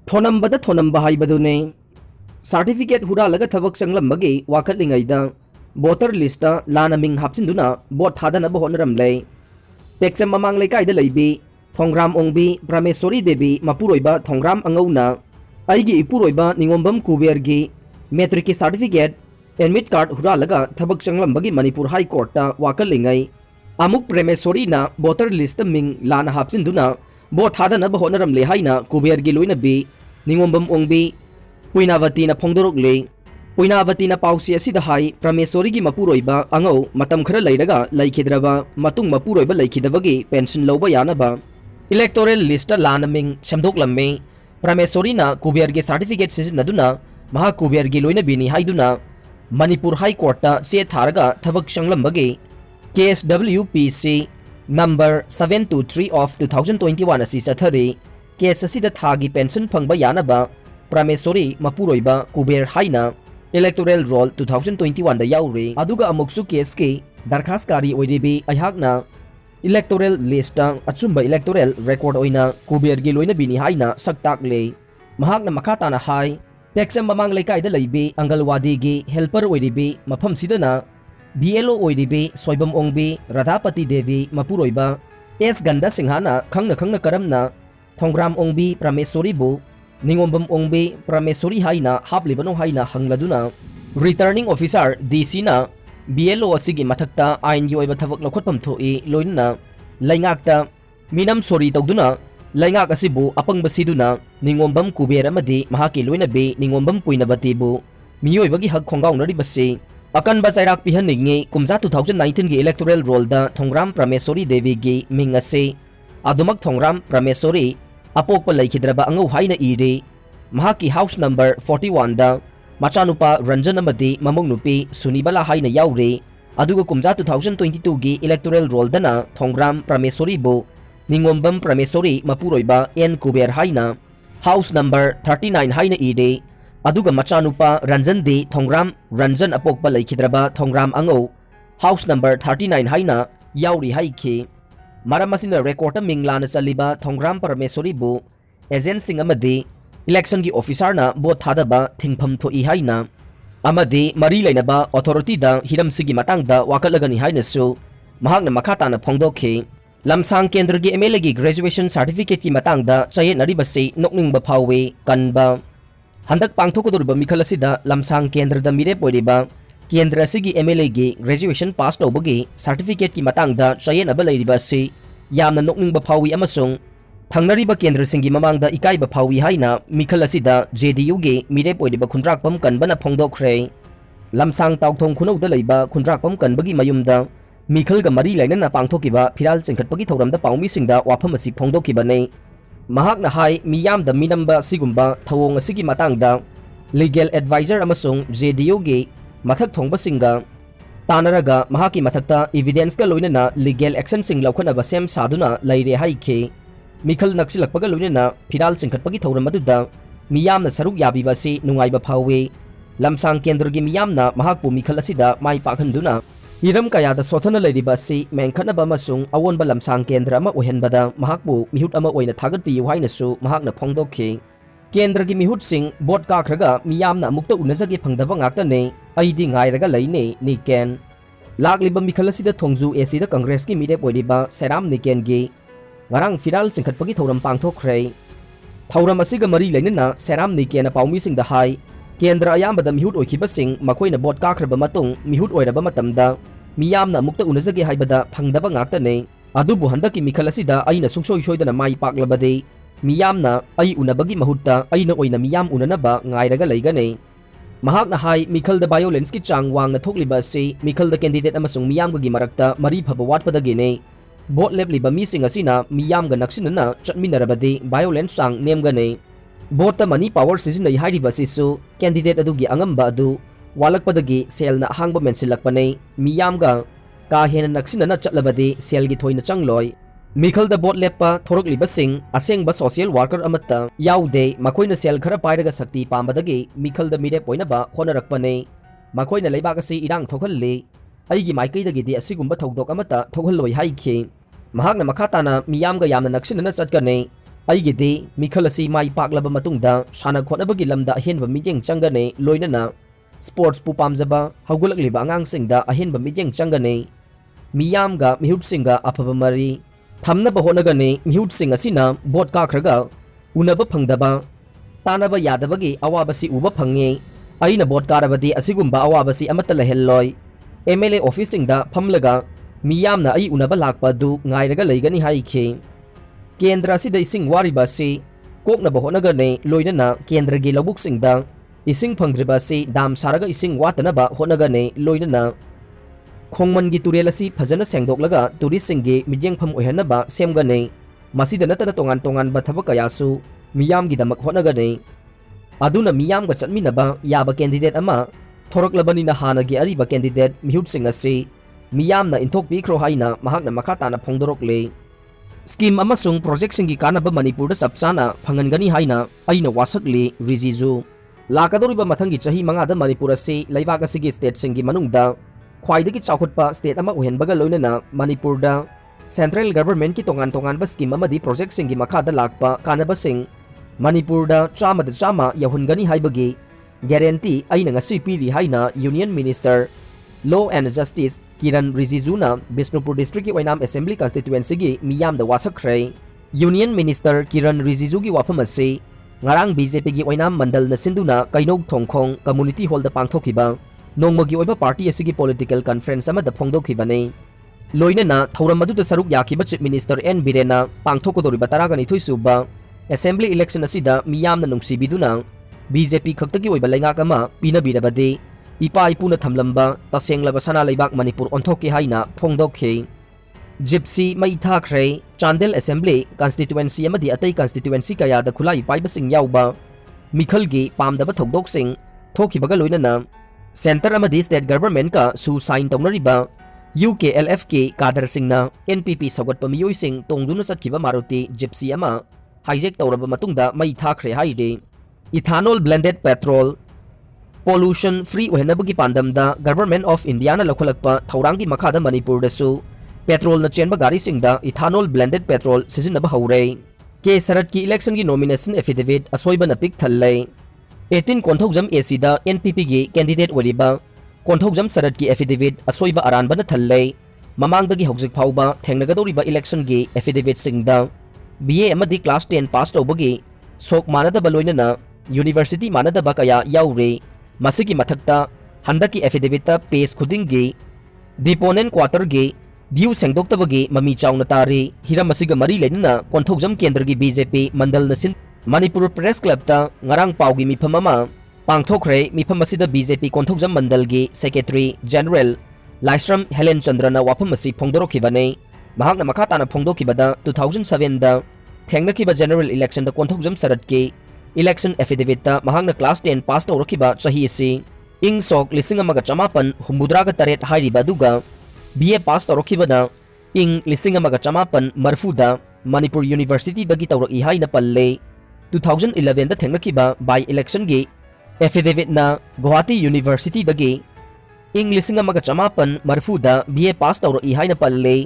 थोनंबदा थोनंबा हाइबदुने certificate हुरालगा थबक चंगलंबगी वाखतलिंगैदा voter लिस्टा लाना मिंग हापसिंदुना वोट थादनबा होनरमले टेक्सम ममांग लेकाइदा लैबी थोंग्राम ओंबी ब्रह्मेश्वरी देवी मपुरोइबा थोंग्राम अंगौना आइगी इपुरोइबा निंगोंबम कुबेरगी मैट्रिक की सर्टिफिकेट एडमिट कार्ड हुरालगा थबक चंगलंबगी मणिपुर हाई कोर्टा वाखतलिंगै अमुक ब्रह्मेश्वरी ना वोटर लिस्ट मिंग लाना हापसिंदुना वोट थादनबा होनरमले हाइना कुबेरगी लोइनबी निंगोंबम ओंबी पुइनावती ना फोंदोरकले पुइनावती ना पाउसी असिदा हाई परमेश्वरी की मपुरोइबा अंगौ मतम खरा लैरगा लैखिद्रबा मतुंग मपुरोइबा लैखिदबगी पेंशन लौबा यानबा इलेक्टोरल लिस्ट लानमिंग सेमदोकलम्मे परमेश्वरी ना कुबेर के सर्टिफिकेट सिजनदुना महा कुबेर की लोइनबीनी हाइदुना मणिपुर हाई कोर्टा से थारगा थबक चंगलंबगी केस WPC नंबर 723 ऑफ 2021 असी चथरी केस असिदा थागी पेंशन फंगबा यानबा परमेश्वरी मपुरोइबा कुबेर हाइना इलेक्टोरल रोल 2021 दा याउरे अदुगा अमुक्सु केस के दरखास्तकारी ओइरिबी अयहाकना electoral list अचुंबा electoral record ओइना Kuber गी लोइना बिनी हाइना सक्ताकले महाकना मखाताना हाई टेक्सम ममांग लेकाइदा लैबी अंगलवादी गी हेल्पर ओइरिबी मफम सिदना BLO ओइरिबी सोइबम ओंबी राधापति देवी मपुरोइबा एस गंदा सिंहाना खंगना खंगना करमना थोंग्राम ओंबी परमेश्वरी बु निंगोंबम ओंबी परमेश्वरी हाइना हापलिबनो हाइना हंगलदुना रिटर्निंग ऑफिसर DC ना BLO असिगी मथक्ता आइन की ओइबा थबक लखोटपम थोई लोइना लैंगाकता मिनम सोरी तौदुना लैंगाक असिबु अपंग बसिदुना निंगोंबम कुबेर अमदी महाकी लोइनबी निंगोंबम पुइनबतीबु मियोइबगी हक खोंगाउनरी बसी अकन बसैराक पिहनिंगे कुमजा 2019 की इलेक्टोरल रोल दा थोंग्राम परमेश्वरी देवी की मिंग असे अदुमक थोंग्राम परमेश्वरी अपोक लैखिद्रबा अंगौ हाइना इरे महाकी हाउस नंबर 41 दा मचानुपा रंजन अमदी ममुंग नुपी सुनीबला हाइना याउरे अदुगा कुमजा 2022 की इलेक्टोरल रोल दना थोंग्राम परमेश्वरी बो निंगोंबम परमेश्वरी मपुरोइबा N Kuber हाइना house number 39 हाइना इरे अदुगा मचानुपा Ranjan दी थोंग्राम रंजन अपोकबा लैखिद्रबा थोंग्राम अंगौ हाउस नंबर 39 हाइना याउरी हाइखी मरम असिना रेकॉर्ड मिंगलाना चलिबा थोंग्राम परमेश्वरी बु एजेंट सिंह अमदी इलेक्शन की ऑफिसर ना वोट थादबा थिंगफम थोई हाइना अमदी मरी लैनबा अथॉरिटी दा हिरम सिगी मतंगदा वाकलगनी हाइनसु महाकना मखाताना फोंदोखे लमसांग केंद्र की MLA की ग्रेजुएशन सर्टिफिकेट की मतंगदा चयेनरिबसे नोकनिंगबा फावे कनबा हंदक पांगथोकदोरिबा मिखल असिदा लमसांग केंद्र दा मिरेप ओइरिबा केंद्र असिगी MLA की ग्रेजुएशन पास तौबगी सर्टिफिकेट की मतंगदा चयेनबा लैरिबासी यामना नोकनिंगबा फावी अमसुंग थंगनरिबा केंद्र सिंगी ममांगदा इकाइबा फावी हाइना मिखल असिदा JDU गे मिरेप ओइरिबा खुंद्राकपम कनबना फोंदोखरे लमसांग ताउथोंग खुनौदा लैबा खुंद्राकपम कनबगी मयुमदा मिखलगा मरी लैनना पांगथोकिबा फिराल सिंखटपगी थौरमदा पाउमीसिंगदा वाफम असि फोंदोखिबने महाकना हाई मियामदा मिनंबा सिगुंबा थवोंग असिगी मतंगदा लीगल एडवाइजर अमसुंग JDU गे मथक थोंबसिंगा तानरगा महाकी मथक्ता एविडेंस का लोइनना लीगल एक्शन सिंग लौखनबा सेम सादुना लैरे हाइखे मिखल नक्सिलकपगा लोइनना फिराल सिंखटपगी थौरम अदुदा मियामना सरुक याबिबासी नुंगाइबा फावे लमसांग केंद्र की मियामना महाकपु मिखल असिदा माइ पाखनदुना हिरम कयादा सोथना लैरिबासी मेंखनबा अमसुंग अवोनबा लमसांग केंद्र अमा ओहेनबदा महाकपु मिहुट अमा ओइना थागतपियु हाइनसु महाकना फोंदोखे केंद्र की मिहुट सिंग boat काखरगा मियामना अमुक्ता उनजगे फंगदबा ngaktane aidi ngairaga laine niken lakliba mikhalasida thongju AC da Congress की मिरेप ओइरिबा सेराम निकेन गे ngarang फिराल सिंखटपगी थौरम पांगथोखरे थौरम असिगा मरी लैनना सेराम निकेन पाउमी सिंग दा हाई केंद्र अयामबदा मिहुट ओइखिबा सिंग मखोइना बोट काखरबा मतुंग मिहुट ओइरबा मतमदा मियामना अमुक्ता उनजगे हाइबदा फंगदबा ngaktane अदुबु हंदकी मिखलासिदा अइना सुंगसोइ सोइदना माइ पाक्लबदे मियामना अइ उनबगी महुत्ता अइना ओइना मियाम उननबा ngairaga लैगने महाकना हाई मिखलदा वायोलेंस की चांग वांगना थोकलिबा से मिखलदा कैंडिडेट अमसुंग मियामगगी मरक्ता मरी फबा वाटपदगेने बोट लेपलिबा मिसिंग असिना मियामगा नक्सिनना चटमिनरबदे वायोलेंस चांग नेमगने बोट मनी पावर सिजनै हाइरिबासिसु कैंडिडेट अदुगी अंगंबा अदु वालकपदगी सेलना हांगबा मेंसिलकपने मियामगा का हेना नक्सिनना चटलबदे सेलगी थोइना चंगलोय मिखलदा बोट लेपा थोरकलिबसिंग असेंगबा सोशल वर्कर अमत्ता याउदे मखोइना सेल खरा पाइरगा शक्ति पामबदगी मिखलदा मिरे पोइनबा होनरकपने मखोइना लेबागसि इरांग थोखल्ले अइगी माइकैदगिदि असिगुंबा थौदोक अमत्ता थोखल्लोय हाइखे महाकना मखाताना मियामगा यामना नक्सिनना चटकने ꯑꯩꯒꯤꯗꯤ ꯃꯤꯈꯜ ꯑꯁꯤ ꯃꯥꯏ ꯄꯥꯛꯂꯕ ꯃꯇꯨꯡꯗ ꯁꯥꯟꯅ ꯈꯣꯠꯅꯕꯒꯤ ꯂꯝꯗ ꯑꯍꯦꯟꯕ ꯃꯤꯠꯌꯦꯡ ꯆꯪꯒꯅꯤ, ꯂꯣꯏꯅꯅ ꯁ꯭ꯄꯣꯔꯠꯁꯄꯨ ꯄꯥꯝꯖꯕ ꯍꯧꯒꯠꯂꯛꯂꯤꯕ ꯑꯉꯥꯡꯁꯤꯡꯗ ꯑꯍꯦꯟꯕ ꯃꯤꯠꯌꯦꯡ ꯆꯪꯒꯅꯤ, ꯃꯤꯌꯥꯝꯒ ꯃꯤꯍꯨꯠꯁꯤꯡꯒ ꯑꯐꯕ ꯃꯔꯤ ꯊꯝꯅꯕ ꯍꯣꯠꯅꯒꯅꯤ, ꯃꯤꯍꯨꯠꯁꯤꯡ ꯑꯁꯤꯅ ꯚꯣꯠ ꯀꯥꯈ꯭ꯔꯒ ꯎꯅꯕ ꯐꯪꯗꯕ, ꯇꯥꯅꯕ ꯌꯥꯗꯕꯒꯤ ꯑꯋꯥꯕꯁꯤ ꯎꯕ ꯐꯪꯉꯤ, ꯑꯩꯅ ꯚꯣꯠ ꯀꯥꯔꯕꯗꯤ ꯑꯁꯤꯒꯨꯝꯕ ꯑꯋꯥꯕꯁꯤ ꯑꯃꯠꯇ ꯂꯩꯍꯜꯂꯣꯏ, MLA ꯑꯣꯐꯤꯁꯁꯤꯡꯗ ꯐꯝꯂꯒ ꯃꯤꯌꯥꯝꯅ ꯑꯩ ꯎꯅꯕ ꯂꯥꯛꯄ ꯑꯗꯨ ꯉꯥꯏꯔꯒ ꯂꯩꯒꯅꯤ ꯍꯥꯏꯈꯤ꯫ ꯀꯦꯟꯗ꯭ꯔ ꯑꯁꯤꯗ ꯏꯁꯤꯡ ꯋꯥꯔꯤꯕ ꯑꯁꯤ ꯀꯣꯛꯅꯕ ꯍꯣꯠꯅꯒꯅꯤ, ꯂꯣꯏꯅꯅ ꯀꯦꯟꯗ꯭ꯔꯒꯤ ꯂꯧꯕꯨꯛꯁꯤꯡꯗ ꯏꯁꯤꯡ ꯐꯪꯗ꯭ꯔꯤꯕ ꯑꯁꯤ ꯗꯥꯝ ꯁꯥꯔꯒ ꯏꯁꯤꯡ ꯋꯥꯠꯇꯅꯕ ꯍꯣꯠꯅꯒꯅꯤ, ꯂꯣꯏꯅꯅ ꯈꯣꯡꯃꯟꯒꯤ ꯇꯨꯔꯦꯜ ꯑꯁꯤ ꯐꯖꯅ ꯁꯦꯡꯗꯣꯛꯂꯒ ꯇꯨꯔꯤꯁꯁꯤꯡꯒꯤ ꯃꯤꯠꯌꯦꯡꯐꯝ ꯑꯣꯏꯍꯟꯅꯕ ꯁꯦꯝꯒꯅꯤ, ꯃꯁꯤꯗ ꯅꯠꯇꯅ ꯇꯣꯉꯥꯟ ꯇꯣꯉꯥꯟꯕ ꯊꯕꯛ ꯀꯌꯥꯁꯨ ꯃꯤꯌꯥꯝꯒꯤꯗꯃꯛ ꯍꯣꯠꯅꯒꯅꯤ꯫ ꯑꯗꯨꯅ ꯃꯤꯌꯥꯝꯒ ꯆꯠꯃꯤꯟꯅꯕ ꯌꯥꯕ ꯀꯦꯟꯗꯤꯗꯦꯠ ꯑꯃ ꯊꯣꯔꯛꯂꯕꯅꯤꯅ ꯍꯥꯟꯅꯒꯤ ꯑꯔꯤꯕ ꯀꯦꯟꯗꯤꯗꯦꯠ ꯃꯤꯍꯨꯠꯁꯤꯡ ꯑꯁꯤ ꯃꯤꯌꯥꯝꯅ ꯏꯟꯊꯣꯛꯄꯤꯈ꯭ꯔꯣ ꯍꯥꯏꯅ ꯃꯍꯥꯛꯅ ꯃꯈꯥ ꯇꯥꯅ ꯐꯣꯡꯗꯣꯔꯛꯂꯤ꯫ ꯁ꯭ꯀꯤꯝ ꯑꯃꯁꯨꯡ ꯄ꯭ꯔꯣꯖꯦꯛꯁꯤꯡꯒꯤ ꯀꯥꯟꯅꯕ ꯃꯅꯤꯄꯨꯔꯗ ꯆꯞ ꯆꯥꯅ ꯐꯪꯍꯟꯒꯅꯤ ꯍꯥꯏꯅ ꯑꯩꯅ ꯋꯥꯁꯛꯂꯤ꯫ ꯔꯤꯖꯤꯖꯨ ꯂꯥꯛꯀꯗꯧꯔꯤꯕ ꯃꯊꯪꯒꯤ ꯆꯍꯤ 5ꯗ ꯃꯅꯤꯄꯨꯔ ꯑꯁꯤ ꯂꯩꯕꯥꯛ ꯑꯁꯤꯒꯤ ꯁ꯭ꯇꯦꯠꯁꯤꯡꯒꯤ ꯃꯅꯨꯡꯗ ꯈ꯭ꯋꯥꯏꯗꯒꯤ ꯆꯥꯎꯈꯠꯄ ꯁ꯭ꯇꯦꯠ ꯑꯃ ꯑꯣꯏꯍꯟꯕꯒ ꯂꯣꯏꯅꯅ ꯃꯅꯤꯄꯨꯔꯗ ꯁꯦꯟꯇ꯭ꯔꯦꯜ ꯒꯚꯔꯟꯃꯦꯟꯠꯀꯤ ꯇꯣꯉꯥꯟ ꯇꯣꯉꯥꯟꯕ ꯁ꯭ꯀꯤꯝ ꯑꯃꯗꯤ ꯄ꯭ꯔꯣꯖꯦꯛꯁꯤꯡꯒꯤ ꯃꯈꯥꯗ ꯂꯥꯛꯄ ꯀꯥꯟꯅꯕꯁꯤꯡ ꯃꯅꯤꯄꯨꯔꯗ 100% ꯌꯧꯍꯟꯒꯅꯤ ꯍꯥꯏꯕꯒꯤ ꯒꯦꯔꯦꯟꯇꯤ ꯑꯩꯅ ꯉꯁꯤ ꯄꯤꯔꯤ ꯍꯥꯏꯅ ꯌꯨꯅꯤꯌꯟ ꯃꯤꯅꯤꯁꯇꯔ ꯂꯣ ꯑꯦꯟड ꯖꯁꯇꯤꯁ ꯀꯤꯔꯟ ꯔꯤꯖꯤꯖꯨꯅ ꯕꯤꯁꯅꯨꯄꯨꯔ ꯗꯤꯁꯇ꯭ꯔꯤꯛꯀꯤ ꯑꯣꯏꯅꯥꯝ ꯑꯦꯁꯦꯝꯕ꯭ꯂꯤ ꯀꯟꯁꯇꯤꯇꯨꯑꯦꯟꯁꯤꯒꯤ ꯃꯤꯌꯥꯝꯗ ꯋꯥꯁꯛꯈ꯭ꯔꯦ꯫ ꯌꯨꯅꯤꯌꯟ ꯃꯤꯅꯤꯁꯇꯔ ꯀꯤꯔꯟ ꯔꯤꯖꯤꯖꯨꯒꯤ ꯋꯥꯐꯝ ꯑꯁꯤ ꯉꯔꯥꯡ BJPꯒꯤ ꯑꯣꯏꯅꯥꯝ ꯃꯟꯗꯜꯅ ꯁꯤꯟꯗꯨꯅ ꯀꯩꯅꯧ ꯊꯣꯡꯈꯣꯡ ꯀꯝꯃꯨꯅꯤꯇꯤ ꯍꯣꯜꯗ ꯄꯥꯡꯊꯣꯛꯈꯤꯕ ꯅꯣꯡꯃꯒꯤ ꯑꯣꯏꯕ ꯄꯥꯔꯇꯤ ꯑꯁꯤꯒꯤ ꯄꯣꯂꯤꯇꯤꯀꯦꯜ ꯀꯟꯐꯔꯦꯟꯁ ꯑꯃꯗ ꯐꯣꯡꯗꯣꯛꯈꯤꯕꯅꯤ꯫ ꯂꯣꯏꯅꯅ ꯊꯧꯔꯝ ꯑꯗꯨꯗ ꯁꯔꯨꯛ ꯌꯥꯈꯤꯕ ꯆꯤꯞ ꯃꯤꯅꯤꯁꯇꯔ N. ꯕꯤꯔꯦꯟꯅ ꯄꯥꯡꯊꯣꯛꯀꯗꯧꯔꯤꯕ 12 ꯁꯨꯕ ꯑꯦꯁꯦꯝꯕ꯭ꯂꯤ ꯏꯂꯦꯛꯁꯟ ꯑꯁꯤꯗ ꯃꯤꯌꯥꯝꯅ ꯅꯨꯡꯁꯤꯕꯤꯗꯨꯅ BJP ꯈꯛꯇꯒꯤ ꯑꯣꯏꯕ ꯂꯩꯉꯥꯛ ꯑꯃ ꯄꯤꯅꯕꯤꯔꯕꯗꯤ ꯏꯄꯥ ꯏꯄꯨꯅ ꯊꯝꯂꯝꯕ ꯇꯁꯦꯡꯂꯕ ꯁꯅꯥ ꯂꯩꯕꯥꯛ ꯃꯅꯤꯄꯨꯔ ꯑꯣꯟꯊꯣꯛꯀꯦ ꯍꯥꯏꯅ ꯐꯣꯡꯗꯣꯛꯈꯤ꯫ ꯖꯤꯞꯁꯤ ꯃꯩ ꯊꯥꯈ꯭ꯔꯦ꯫ ꯆꯥꯟꯗꯦꯜ ꯑꯦꯁꯦꯝꯕ꯭ꯂꯤ ꯀꯟꯁꯇꯤꯇꯨꯑꯦꯟꯁꯤ ꯑꯃꯗꯤ ꯑꯇꯩ ꯀꯟꯁꯇꯤꯇꯨꯑꯦꯟꯁꯤ ꯀꯌꯥꯗ ꯈꯨꯠꯂꯥꯏ ꯄꯥꯏꯕꯁꯤꯡ ꯌꯥꯎꯕ ꯃꯤꯈꯜꯒꯤ ꯄꯥꯝꯗꯕ ꯊꯧꯗꯣꯛꯁꯤꯡ ꯊꯣꯛꯈꯤꯕꯒ ꯂꯣꯏꯅꯅ ꯁꯦꯟꯇꯔ ꯑꯃꯗꯤ ꯁ꯭ꯇꯦꯠ ꯒꯚꯔꯟꯃꯦꯟꯠꯀ ꯁꯨ ꯁꯥꯏꯟ ꯇꯧꯅꯔꯤꯕ UKLFꯀꯤ ꯀꯥꯗꯔꯁꯤꯡꯅ NPP ꯁꯧꯒꯠꯄ ꯃꯤꯑꯣꯏꯁꯤꯡ ꯇꯣꯡꯗꯨꯅ ꯆꯠꯈꯤꯕ ꯃꯥꯔꯨꯇꯤ ꯖꯤꯞꯁꯤ ꯑꯃ हाईजेक तौरब मतुंगदा मई थाखरे हाइरे ethanol blended petrol pollution free ओहनबगी पांदमदा गवर्नमेंट ऑफ इंडिया ना लखलकपा थौरांगी मखादा मणिपुर दसु पेट्रोल न चेनबा गाड़ी सिंगदा इथानोल ब्लेंडेड पेट्रोल सिजिनबा हौरे K.Sharat की इलेक्शन की नॉमिनेशन एफिडेविट असोइबना पिक थल्ले 18 कोंथौजम एसी दा NPP की कैंडिडेट ओरिबा कोंथौजम शरत की एफिडेविट असोइबा अरानबना थल्ले ममांगदगी हौजिक फाउबा थेंगनगदौरिबा इलेक्शन की एफिडेविट सिंगदा BA अमदी क्लास 10 पास तौबगी सोक मानदबा लोइनना यूनिवर्सिटी मानदबा कया याउरे मसिगी मथक्ता हंदकी एफिडेविट पेज खुदिंगी डिपोनेंट क्वार्टर गे ड्यू सेंगदोक्तबगी ममी चाउना तारी हिरम मसिगा मरी लेनना कोंथौजम केंद्र की BJP मंडल नसिन मणिपुर प्रेस क्लब ता ngarang पाउगी मिफम अमा पांगथोखरे मिफम असिदा BJP कोंथौजम मंडल की सेक्रेटरी जनरल लाइश्रम हेलेन चंद्रना वाफम असि फोंदोरखिबने महाकना मखा ताना फोंदोखिबदा 2007 दा थेंगनखिबा जनरल इलेक्शन दा कोंथौजम शरत के इलेक्शन एफिडेविट ता महाकना क्लास 10 पास तौरखिबा चही असि इंग सोक लिसिंग अमगा चमापन हुमुद्रागा तरेट हाइरिबा दुगा BA पास तौरखिबदा इंग लिसिंग अमगा चमापन मरफुदा मणिपुर यूनिवर्सिटी दगी तौरकी हाइना पल्ले 2011 दा थेंगनखिबा बाई इलेक्शन गे एफिडेविट ना गुवाहाटी यूनिवर्सिटी दगी इंग लिसिंग अमगा चमापन मरफुदा BA पास तौरकी हाइना पल्ले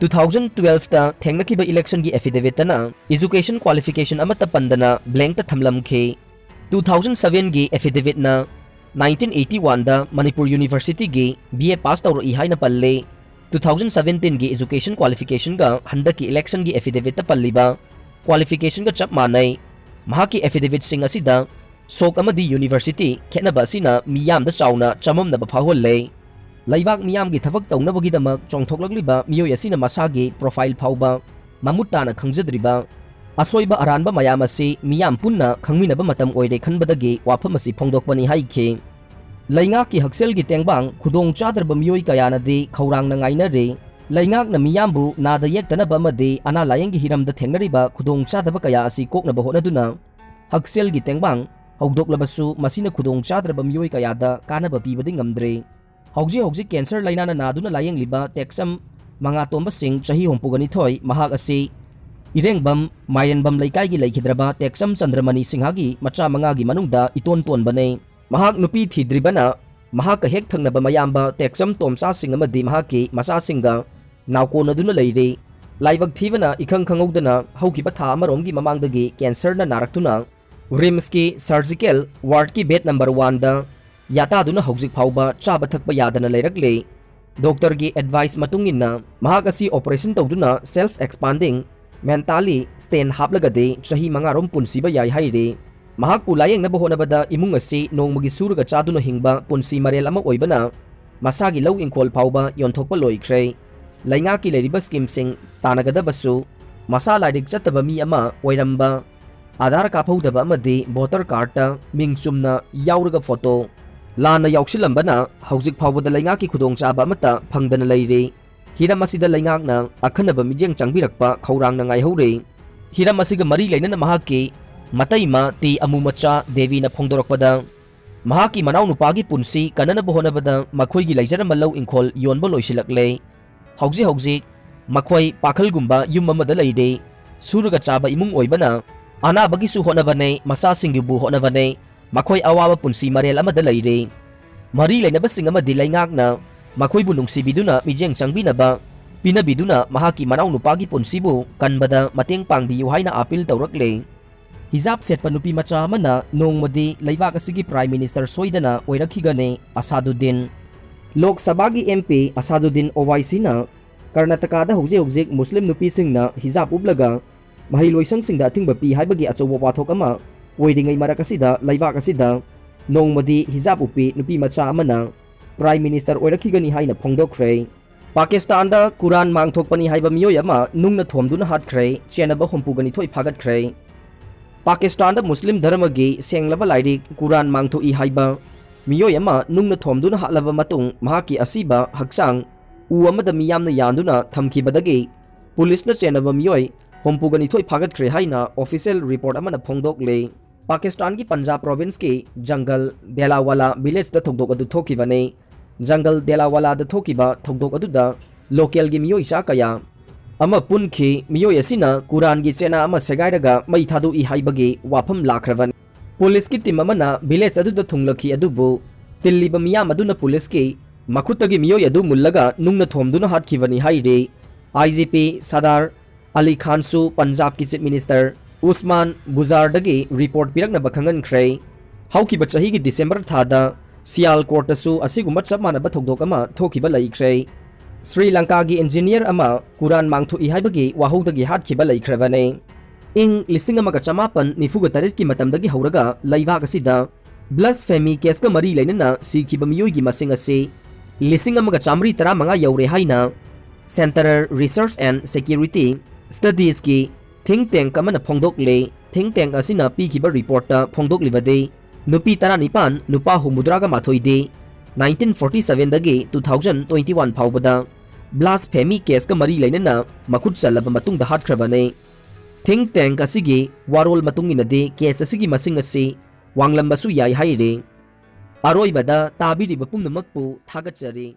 2012 ता थेंगनखिबा इलेक्शन की एफिडेविट तना एजुकेशन क्वालिफिकेशन अमता पंदना ब्लैंक ता थमलमखे 2007 की एफिडेविट ना 1981 दा मणिपुर यूनिवर्सिटी की BA पास तौरई हाइना पल्ले 2017 की एजुकेशन क्वालिफिकेशन का हंदक की इलेक्शन की एफिडेविट ता पल्लिबा क्वालिफिकेशन का चप मानै महाकी एफिडेविट सिंग असिदा सोक अमदी यूनिवर्सिटी खेनबा असिना मियाम दा चाउना चममनबा फाहोल्ले लैबाक मियाम की थबक तौनबगीदमक चोंथोक्लगलिबा मियोय असिना मसागी प्रोफाइल फाउबा ममुत्ताना खंगजद्रिबा असोइबा अरानबा मयाम असि मियाम पुन्ना खंगमिनबा मतम ओइरे खनबदगी वाफम असि फोंदोकपनि हाइखे लैंगाक की हक्सेल की तेंबांग खुदोंग चादरबा मियोय कयानदी खौरांगना ngainare लैंगाकना मियामबु नादा येक्तनबा अमदी अना लायंगी हिरमदा थेंगनरिबा खुदोंग चादबा कया असि कोकनबा होनदुना हक्सेल की तेंबांग हौदोक्लबसु मसिना खुदोंग चादरबा मियोय कयादा कानबा पीबदि ngamdre हौजी हौजी कैंसर लाइनाना नादुना लायंगलिबा टेक्सम मंगातोंबा सिंह चही 32 महाक असि इरेंगबम मायरनबम लैकाईगी लैखिद्रबा टेक्सम चंद्रमणि सिंहागी मचा मंगागी मनुंगदा इतोन तोनबने महाक नुपी थीद्रिबना महाक हेक थंगनबा मयामबा टेक्सम तोमसा सिंह अमदि महाकी मचा सिंगा नावकोनदुना लैरे लाइबक थीबना इखंग खंगौदना हौकिबा था अमरोमगी ममांगदगी कैंसरना नारक्तुना रिम्स की सर्जिकल वार्ड की बेड नंबर 1 दा यातादुना हौजिक फाउबा चाबा थकबा यादना लेरकले डॉक्टर की एडवाइस मतुंगिना महाक असि ऑपरेशन तौदुना सेल्फ एक्सपांडिंग मेंटली स्टेन हापलगदे चही मंगारोम पुनसीबा याय हाइरे महाक पुलायेंगनबा होनबदा इमुंग असि नोंमगी सूरगा चादुना हिंगबा पुनसी मरेल अमा ओइबना मसागी लौ इंखोल फाउबा योंथोकबा लोइख्रे लैंगा की लेरिबा स्कीम सिंग तानगदबसु मसा लाइरिक चतबा मी अमा ओइरंबा आधार काफौदबा अमदि voter card Ming Chumna याउरगा photo लाना याउसिलंबना हौजिक फाउबदा लैंगा की खुदोंचाबा अमता फंगदना लैरे हिरम असिदा लैंगाकना अखनबा मिजेंग चंगबिरकपा खौरांगना ngaihौरे हिरम असिगा मरी लैनना महाकी मतैमा ती अमुमचा देवीना फोंदोरकपदा महाकी मनाउ नुपागी पुनसी कननबा होनबदा मखोइगी लैजरम लौ इंखोल योनबा लोइसिलकले हौजी हौजी मखोइ पाखलगुंबा युम अमदा लैरे सूरगा चाबा इमुंग ओइबना अनाबगिसु होनबने मसासिंगिबु होनबने मखोइ अवाबा पुनसी मरेल अमदा लैरे मरी लैनबसिंग अमदि लैंगाकना मखोइबु नुंसिबिदुना मिजेंग चंगबिनबा पिनबिदुना महाकी मनाउ नुपागी पुनसीबु कनबदा मतेंग पांगबियु हाइना अपील तौरकले हिजाब सेटपा नुपी मचा अमना नोंगमदि लैबाक असिगी प्राइम मिनिस्टर सोइदना ओइरखिगने असादुद्दीन लोक सभा की एमपी असादुद्दीन ओवाइसीना कर्नाटकादा हौजे हौजिक मुस्लिम नुपीसिंगना हिजाब उबलगा महिलोइसंगसिंगदा अथिंबा पी हाइबगी अचौबा वाथोक अमा ओइरिंगै मरक असिदा लैबाक असिदा नोंगमदि हिजाब उपी नुपी मचा अमना प्राइम मिनिस्टर ओइरखिगनी हाइना फोंदोखरे पाकिस्तान दा कुरान मांगथोकपनी हाइबा मियोय अमा नुंगना थोमदुना हाटखरे चेनबा होंपुगनी थोइ फागतखरे पाकिस्तान दा मुस्लिम धर्म की सेंगलबा लाइरिक कुरान मांगथोई हाइबा मियोय अमा नुंगना थोमदुना हालबा मतुंग महाकी असीबा हक्चांग उ अमदा मियामना यानदुना थमखिबदगी पुलिसना चेनबा मियोय होंपुगनी थोइ फागतखरे हाइना ऑफिशियल रिपोर्ट अमना फोंदोकले पाकिस्तान की पंजाब प्रोविंस की जंगल देलावाला विलेज दा थोकदोक अदु थोकिबने जंगल देलावाला दा थोकिबा थोकदोक अदुदा लोकल की मियोय सा कया अमा पुनखी मियोय असिना कुरान की चेना अमा सेगाइरगा मई थादु इ हाइबगी वाफम लाखरवन पुलिस की टीम अमना विलेज अदुदा थुंगलखी अदुबु तिल्लिबा मियाम अदुना पुलिस की मखुतगी मियोय अदु मुल्लगा नुंगना थोमदुना हाटखिवनी हाइरे आईजीपी सदार अली खानसु पंजाब की चीफ मिनिस्टर उस्मान बुजारदगी रिपोर्ट पिरकनबा खंगनख्रे हौकिबा चहीगी डिसेंबर थादा सियालकोटसु असिगुम्बा चप मानबा थोकदोक अमा थोकिबा लैख्रे श्रीलंका की इंजीनियर अमा कुरान मांगथोई हाइबगी वाहौदगी हाटखिबा लैख्रबने इंग 1998 की मतमदगी हौरगा लैबाक असिदा ब्लास्फेमी केस का मरी लैनना सिखिबा मियोयगी मसिंग असे 1915 यौरे हाइना centre research and security studies की थिंक टैंक अमना फोंदोकले थिंक टैंक असिना पीखिबा रिपोर्ट फोंदोकलिबदे नुपी 19 नुपा 34 1947 दगी 2021 फाउबदा ब्लास्फेमी केस का मरी लैनना मखुद चलबा मतुंगदा हाटखरबने थिंक टैंक असिगी वारोल मतुंगिनदे केस असिगी मसिंग असे वांगलंबसु याय हाइरे अरोइबदा ताबिरिबा पुंगनमकपु थागतचरी।